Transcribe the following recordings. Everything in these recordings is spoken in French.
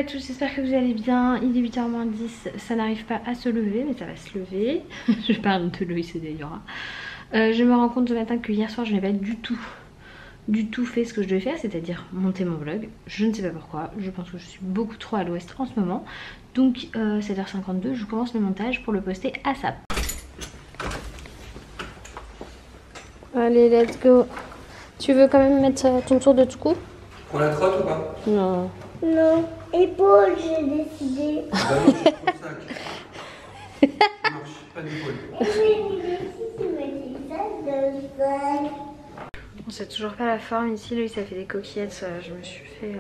à tous, j'espère que vous allez bien. Il est 8h moins 10, ça n'arrive pas à se lever, mais ça va se lever. Je parle de Loïs et d'Ayora. Je me rends compte ce matin que hier soir je n'ai pas du tout fait ce que je devais faire, c'est-à-dire monter mon vlog. Je ne sais pas pourquoi, je pense que je suis beaucoup trop à l'ouest en ce moment. Donc 7h52, je commence le montage pour le poster à SAP. Allez, let's go. Tu veux quand même mettre ton tour de tout coup? On la trotte ou pas? Non. Non, épaule, j'ai décidé. Bah non, j'ai trop le sac. Ça marche, pas d'épaule. Et j'ai décidé de mettre ça de On sait toujours pas la forme ici. Lui, ça fait des coquillettes. Je me suis fait.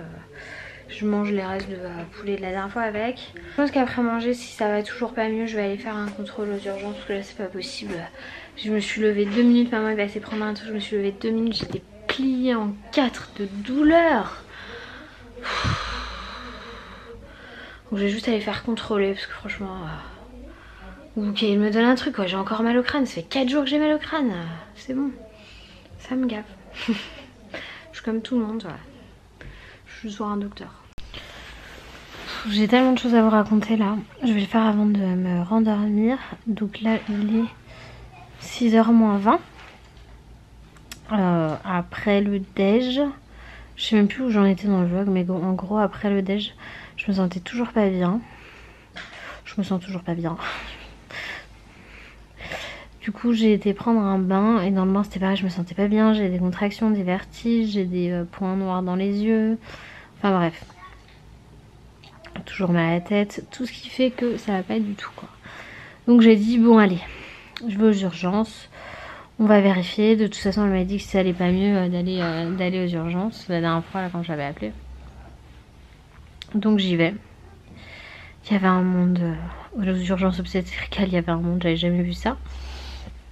Je mange les restes de poulet de la dernière fois avec. Je pense qu'après manger, si ça va toujours pas mieux, je vais aller faire un contrôle aux urgences parce que là, c'est pas possible. Je me suis levée 2 minutes. Maman est passée prendre un truc. Je me suis levée 2 minutes. J'étais pliée en 4 de douleur. Donc, je vais juste aller faire contrôler parce que franchement. Ok, il me donne un truc quoi. J'ai encore mal au crâne. Ça fait 4 jours que j'ai mal au crâne. C'est bon. Ça me gave. Je suis comme tout le monde. Voilà. Je suis juste voir un docteur. J'ai tellement de choses à vous raconter là. Je vais le faire avant de me rendormir. Donc là il est 6h moins 20. Après le déj. Je sais même plus où j'en étais dans le vlog. Mais en gros après le déj je me sentais toujours pas bien. Je me sens toujours pas bien. Du coup j'ai été prendre un bain. Et dans le bain c'était pareil, je me sentais pas bien. J'ai des contractions, des vertiges. J'ai des points noirs dans les yeux. Enfin bref. Toujours mal à la tête, tout ce qui fait que ça va pas du tout quoi. Donc j'ai dit bon allez, je vais aux urgences, on va vérifier. De toute façon elle m'a dit que si ça allait pas mieux d'aller aux urgences la dernière fois là, quand j'avais appelé. Donc j'y vais. Il y avait un monde aux urgences obstétricales, il y avait un monde, j'avais jamais vu ça.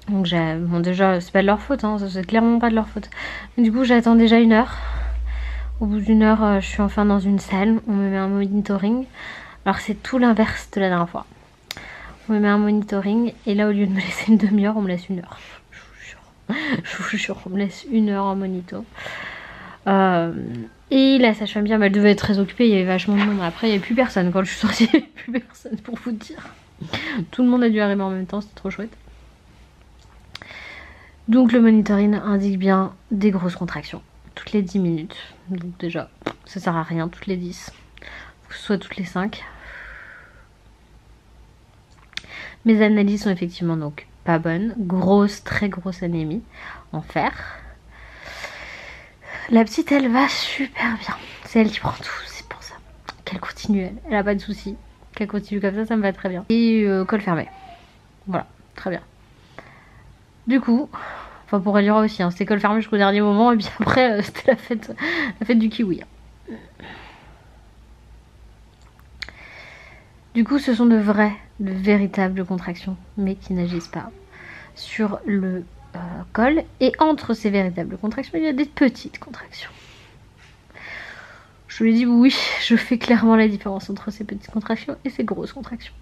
Donc bon déjà c'est pas de leur faute, hein, c'est clairement pas de leur faute. Mais du coup j'attends déjà 1 heure. Au bout d'1 heure, je suis enfin dans une salle. On me met un monitoring. Alors c'est tout l'inverse de la dernière fois. On me met un monitoring et là au lieu de me laisser une demi-heure, on me laisse 1 heure. Je vous jure, on me laisse 1 heure en monito. Et la sage-femme bien, elle devait être très occupée. Il y avait vachement de monde. Après il n'y avait plus personne. Quand je suis sortie, il n'y avait plus personne pour vous dire. Tout le monde a dû arriver en même temps, c'était trop chouette. Donc le monitoring indique bien des grosses contractions. Toutes les 10 minutes. Donc déjà, ça sert à rien toutes les 10. Faut que ce soit toutes les 5. Mes analyses sont effectivement donc pas bonnes. Grosse, très grosse anémie en fer. La petite, elle va super bien. C'est elle qui prend tout, c'est pour ça. Qu'elle continue, elle a pas de soucis. Qu'elle continue comme ça me va très bien. Et col fermé. Voilà, très bien. Du coup... Enfin pour Ayora aussi, hein. C'était col fermé jusqu'au dernier moment et puis après c'était la fête du kiwi. Du coup ce sont de véritables contractions mais qui n'agissent pas sur le col. Et entre ces véritables contractions il y a des petites contractions. Je lui ai dit oui, je fais clairement la différence entre ces petites contractions et ces grosses contractions.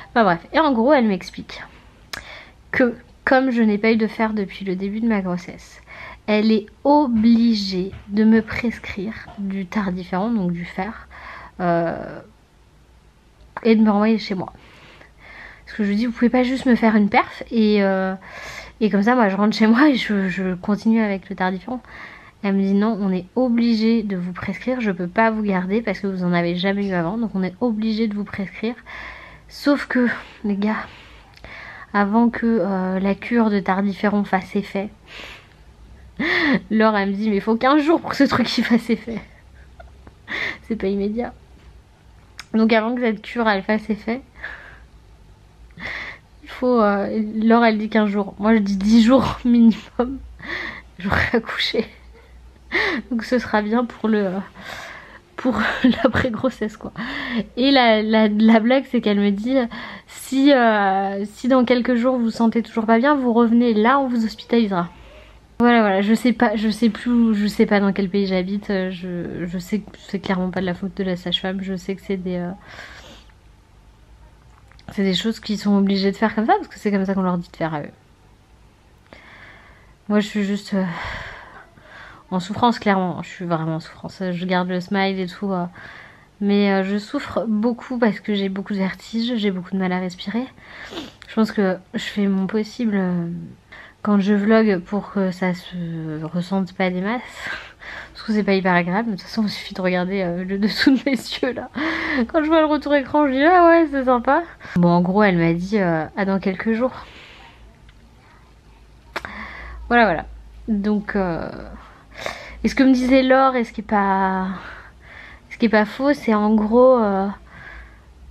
Enfin bref, et en gros elle m'explique que comme je n'ai pas eu de fer depuis le début de ma grossesse, elle est obligée de me prescrire du tardiféron, donc du fer, et de me renvoyer chez moi. Parce que je lui dis, vous pouvez pas juste me faire une perf et comme ça, moi je rentre chez moi et je continue avec le tardiféron. Elle me dit non, on est obligé de vous prescrire, je peux pas vous garder parce que vous en avez jamais eu avant, donc on est obligé de vous prescrire. Sauf que, les gars... Avant que la cure de tardiféron fasse effet. Laure elle me dit mais il faut 15 jours pour que ce truc y fasse effet. C'est pas immédiat. Donc avant que cette cure elle fasse effet, il faut... Laure elle dit 15 jours. Moi je dis 10 jours minimum. J'aurai accouché. Donc ce sera bien pour l'après-grossesse quoi. Et la blague c'est qu'elle me dit si dans quelques jours vous vous sentez toujours pas bien, vous revenez là, on vous hospitalisera. Voilà, je sais pas dans quel pays j'habite. Je sais que c'est clairement pas de la faute de la sage-femme. Je sais que c'est des choses qui sont obligées de faire comme ça parce que c'est comme ça qu'on leur dit de faire à eux. Moi je suis juste en souffrance, clairement. Je suis vraiment en souffrance. Je garde le smile et tout. Mais je souffre beaucoup parce que j'ai beaucoup de vertiges, j'ai beaucoup de mal à respirer. Je pense que je fais mon possible quand je vlog pour que ça se ressente pas des masses. Parce que c'est pas hyper agréable, mais de toute façon il suffit de regarder le dessous de mes yeux là. Quand je vois le retour écran, je dis ah ouais c'est sympa. Bon en gros elle m'a dit à dans quelques jours. Voilà. Donc et ce que me disait Laure et ce qui est pas faux, c'est en gros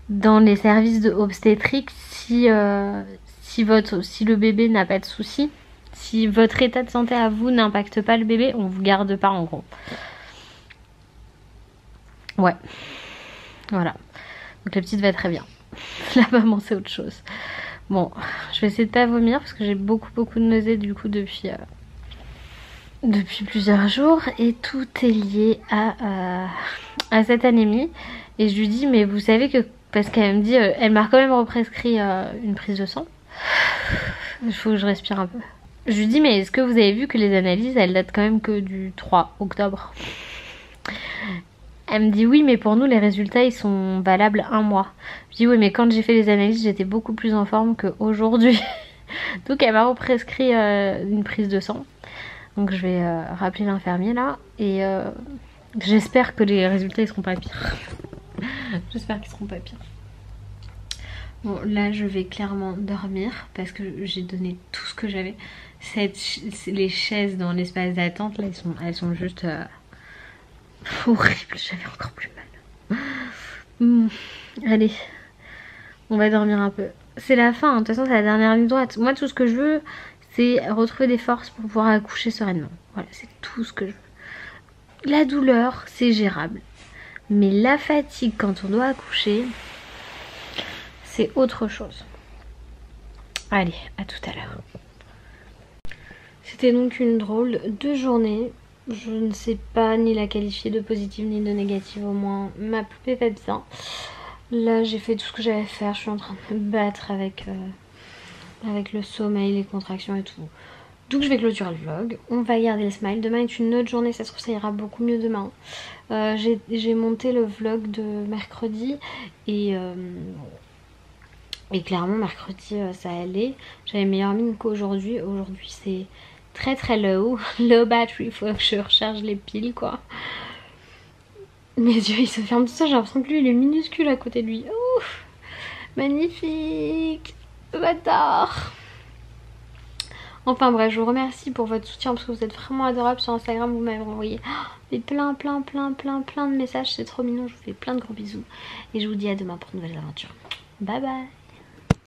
dans les services de obstétrique, si le bébé n'a pas de soucis, si votre état de santé à vous n'impacte pas le bébé, on vous garde pas en gros. Ouais. Voilà. Donc la petite va très bien. La maman c'est autre chose. Bon, je vais essayer de pas vomir parce que j'ai beaucoup de nausées du coup depuis plusieurs jours et tout est lié à cette anémie. Et je lui dis mais vous savez que, parce qu'elle me dit elle m'a quand même represcrit une prise de sang. Il faut que je respire un peu. Je lui dis mais est-ce que vous avez vu que les analyses elles datent quand même que du 3 octobre. Elle me dit oui mais pour nous les résultats ils sont valables 1 mois. Je dis oui mais quand j'ai fait les analyses j'étais beaucoup plus en forme qu'aujourd'hui. Donc elle m'a represcrit une prise de sang. Donc je vais rappeler l'infirmier là et j'espère que les résultats ils seront pas pires. J'espère qu'ils seront pas pires. Bon là je vais clairement dormir parce que j'ai donné tout ce que j'avais. Les chaises dans l'espace d'attente là elles sont juste horribles, j'avais encore plus mal. Allez, on va dormir un peu. C'est la fin, de toute façon c'est la dernière ligne droite. Moi tout ce que je veux c'est retrouver des forces pour pouvoir accoucher sereinement. Voilà, c'est tout ce que je veux. La douleur, c'est gérable. Mais la fatigue quand on doit accoucher, c'est autre chose. Allez, à tout à l'heure. C'était donc une drôle de journée. Je ne sais pas ni la qualifier de positive ni de négative, au moins ma poupée va bien. Là, j'ai fait tout ce que j'avais à faire. Je suis en train de me battre avec le sommeil, les contractions et tout. Donc je vais clôturer le vlog. On va garder le smile. Demain est une autre journée, ça se trouve ça ira beaucoup mieux demain. J'ai monté le vlog de mercredi et clairement mercredi ça allait. J'avais meilleure mine qu'aujourd'hui. Aujourd'hui c'est très low. Low battery, faut que je recharge les piles quoi. Mes yeux ils se ferment tout ça, j'ai l'impression que lui il est minuscule à côté de lui. Ouf, magnifique. Bâtard. Enfin bref, je vous remercie pour votre soutien parce que vous êtes vraiment adorables sur Instagram. Vous m'avez envoyé plein de messages, c'est trop mignon. Je vous fais plein de gros bisous et je vous dis à demain pour de nouvelles aventures. Bye bye.